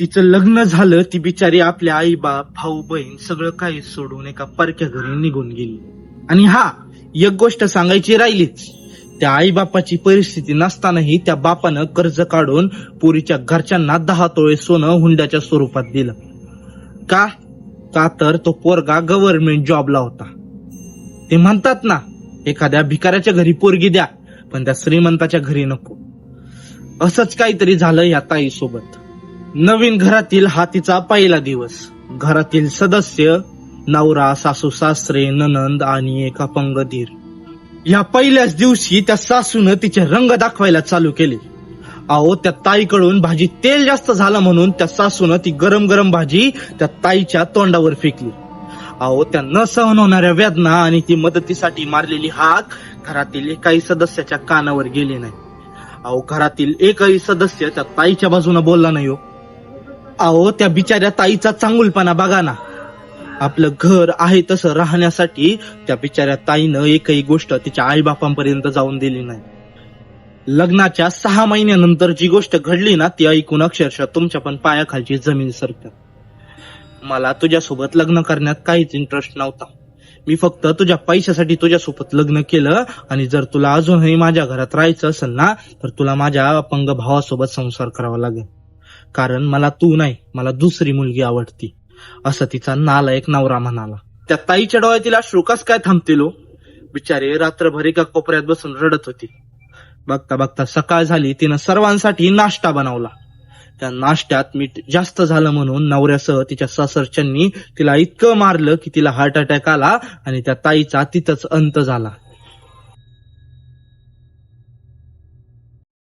तिचं लग्न झालं, ती बिचारी आपल्या आई बाप भाऊ बहीण सगळं काही सोडून एका परक्या घरी निघून गेली. आणि एक गोष्ट सांगायची राहिलीच, त्या आई बापाची परिस्थिती नसतानाही त्या बापानं कर्ज काढून पोरीच्या घरच्यांना 10 तोळे सोनं हुंड्याच्या स्वरूपात दिलं. का तर तो पोरगा गव्हर्नमेंट जॉबला होता. ते म्हणतात ना, एखाद्या भिकाऱ्याच्या घरी पोरगी द्या, पण त्या श्रीमंताच्या घरी नको. असंच काहीतरी झालं या ताई सोबत. नवीन घरातील हा तिचा पहिला दिवस. घरातील सदस्य नवरा, सासू सासरे, ननंद आणि एक अपंग धीर. या पहिल्याच दिवशी त्या सासून तिचे रंग दाखवायला चालू केले. अहो, त्या ताईकडून भाजी तेल जास्त झालं म्हणून त्या सासून ती गरम गरम भाजी त्या ताईच्या तोंडावर फेकली. अहो, त्या न सहन होणाऱ्या वेदना आणि ती मदतीसाठी मारलेली हाक घरातील एकाही सदस्याच्या कानावर गेली नाही. अहो, घरातील एकही सदस्य त्या ताईच्या बाजूने बोलला नाही हो. अहो, त्या बिचाऱ्या ताईचा चांगुलपणा बघा ना. आपलं घर आहे तसं राहण्यासाठी त्या बिचाऱ्या ताईनं एकही गोष्ट तिच्या आईबापांपर्यंत जाऊन दिली नाही. लग्नाच्या 6 महिन्यानंतर जी गोष्ट घडली ना, ती ऐकून अक्षरशः तुमच्या पण पायाखालची जमीन सरकते. मला तुझ्यासोबत लग्न करण्यात काहीच इंटरेस्ट नव्हता. मी फक्त तुझ्या पैशासाठी तुझ्यासोबत लग्न केलं. आणि जर तुला अजूनही माझ्या घरात राहायचं असेल ना, तर तुला माझ्या अपंग भावासोबत संसार करावा लागेल. कारण मला तू नाही, मला दुसरी मुलगी आवडती, असं तिचा नालायक नवरा म्हणाला. त्या ताईच्या डोळ्यातील अश्रू कस काय थांबतील? बिचारे रात्रभर एका कोपऱ्यात बसून रडत होती. बघता बघता सकाळ झाली. तिनं सर्वांसाठी नाश्ता बनवला. त्या नाश्त्यात मीठ जास्त झालं म्हणून नवऱ्यासह तिच्या सासरच्यांनी तिला इतकं मारलं की तिला हार्ट अटॅक आला आणि त्या ताईचा तिथंच अंत झाला.